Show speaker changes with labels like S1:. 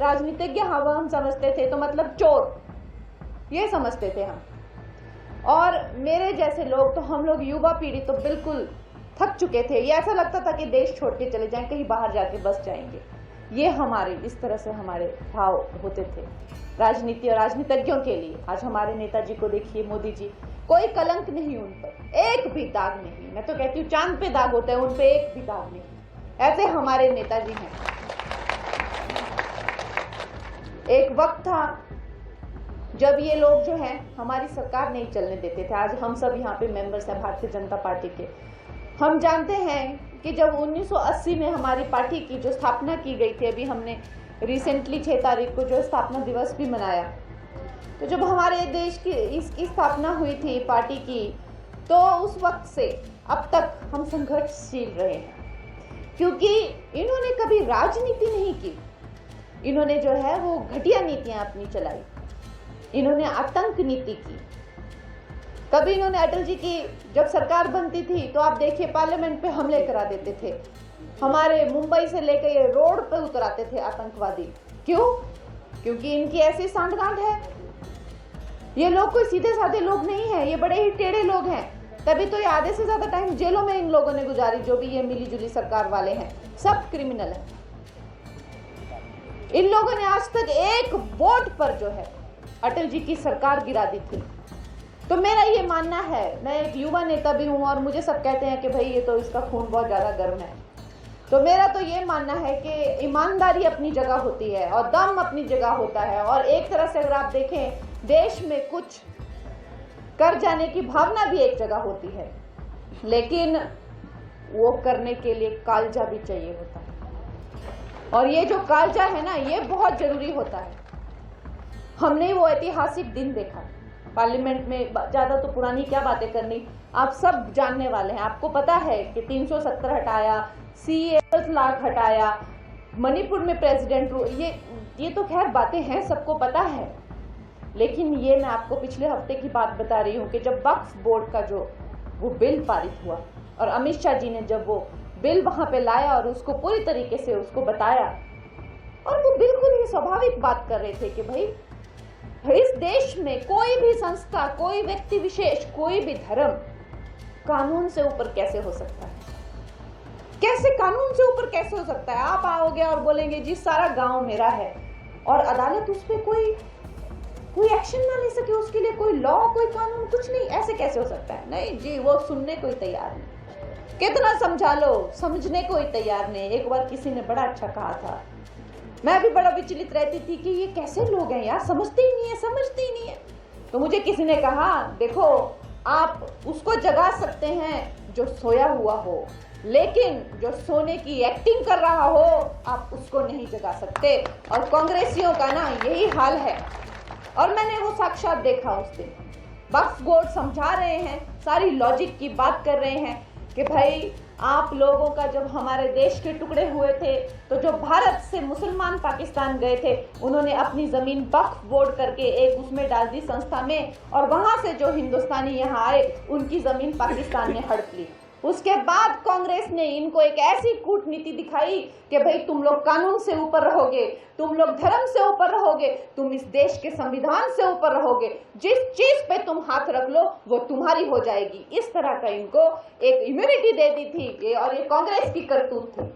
S1: राजनीतिज्ञ हम समझते थे तो मतलब चोर, ये समझते थे हम। और मेरे जैसे लोग, तो हम लोग युवा पीढ़ी तो बिल्कुल थक चुके थे। ये ऐसा लगता था कि देश छोड़ के चले जाएं, कहीं बाहर जाके बस जाएंगे। ये हमारे इस तरह से हमारे भाव होते थे राजनीति और राजनीतिज्ञों के लिए। आज हमारे नेताजी को देखिए, मोदी जी, कोई कलंक नहीं उन पर, एक भी दाग नहीं। मैं तो कहती हूँ चांद पे दाग होता है, उन पे एक भी दाग नहीं। ऐसे हमारे नेताजी हैं। एक वक्त था जब ये लोग जो हैं हमारी सरकार नहीं चलने देते थे। आज हम सब यहाँ पे मेंबर्स हैं भारतीय जनता पार्टी के। हम जानते हैं कि जब 1980 में हमारी पार्टी की जो स्थापना की गई थी, अभी हमने रिसेंटली 6 तारीख को जो स्थापना दिवस भी मनाया, तो जब हमारे देश की इसकी स्थापना हुई थी पार्टी की, तो उस वक्त से अब तक हम संघर्षशील रहे हैं। क्योंकि इन्होंने कभी राजनीति नहीं की, इन्होंने जो है वो घटिया नीतियां अपनी चलाई, इन्होंने आतंक नीति की। कभी इन्होंने अटल जी की जब सरकार बनती थी तो आप देखिए पार्लियामेंट पे हमले करा देते थे, हमारे मुंबई से लेकर ये रोड पे उतराते थे आतंकवादी। क्यों? क्योंकि इनकी ऐसी सांठगांठ है। ये लोग कोई सीधे साधे लोग नहीं है, ये बड़े ही टेढ़े लोग हैं। तभी तो ये आधे से ज्यादा टाइम जेलों में इन लोगों ने गुजारी, जो भी ये मिली जुली सरकार वाले हैं, सब क्रिमिनल हैं। इन लोगों ने आज तक एक वोट पर जो है अटल जी की सरकार गिरा दी थी। तो मेरा ये मानना है, मैं एक युवा नेता भी हूं और मुझे सब कहते हैं कि भाई ये तो इसका खून बहुत ज्यादा गर्म है। तो मेरा तो ये मानना है कि ईमानदारी अपनी जगह होती है और दम अपनी जगह होता है। और एक तरह से अगर आप देखें, देश में कुछ कर जाने की भावना भी एक जगह होती है, लेकिन वो करने के लिए कालजा भी चाहिए होता है। और ये जो कालजा है ना, ये बहुत जरूरी होता है। हमने वो ऐतिहासिक दिन देखा पार्लियामेंट में, ज्यादा तो पुरानी क्या बातें करनी, आप सब जानने वाले हैं। आपको पता है कि 370 हटाया, CA 10 लाख हटाया, मणिपुर में प्रेसिडेंट रूल, ये तो खैर बातें हैं, सबको पता है। लेकिन ये मैं आपको पिछले हफ्ते की बात बता रही हूँ कि जब वक्फ बोर्ड का जो वो बिल पारित हुआ और अमित शाह जी ने जब वो बिल वहां पे लाया और उसको पूरी तरीके से उसको बताया, और वो बिल्कुल ही स्वाभाविक बात कर रहे थे कि भाई इस देश में कोई भी संस्था, कोई व्यक्ति विशेष, कोई भी धर्म कानून से ऊपर कैसे हो सकता है? कैसे कानून से ऊपर कैसे हो सकता है? आप आओगे और बोलेंगे जी सारा गांव मेरा है, और अदालत उस पर कोई एक्शन ना ले सके, उसके लिए कोई लॉ, कोई कानून, कुछ नहीं। ऐसे कैसे हो सकता है? नहीं जी, वो सुनने को ही तैयार नहीं। कितना समझा लो, समझने को ही तैयार नहीं। एक बार किसी ने बड़ा अच्छा कहा था, मैं भी बड़ा विचलित रहती थी कि ये कैसे लोग हैं यार, समझते ही नहीं है, समझते ही नहीं है। तो मुझे किसी ने कहा, देखो आप उसको जगा सकते हैं जो सोया हुआ हो, लेकिन जो सोने की एक्टिंग कर रहा हो आप उसको नहीं जगा सकते। और कांग्रेसियों का ना यही हाल है। और मैंने वो साक्षात देखा उस दिन। वक्फ बोर्ड समझा रहे हैं, सारी लॉजिक की बात कर रहे हैं कि भाई आप लोगों का जब हमारे देश के टुकड़े हुए थे तो जो भारत से मुसलमान पाकिस्तान गए थे, उन्होंने अपनी जमीन वक्फ बोर्ड करके एक उसमें डाल दी संस्था में, और वहां से जो हिंदुस्तानी यहाँ आए उनकी जमीन पाकिस्तान ने हड़प ली। उसके बाद कांग्रेस ने इनको एक ऐसी कूटनीति दिखाई कि भाई तुम लोग कानून से ऊपर रहोगे, तुम लोग धर्म से ऊपर रहोगे, तुम इस देश के संविधान से ऊपर रहोगे, जिस चीज पे तुम हाथ रख लो वो तुम्हारी हो जाएगी। इस तरह का इनको एक इम्यूनिटी दे दी थी, और ये कांग्रेस की करतूत थी।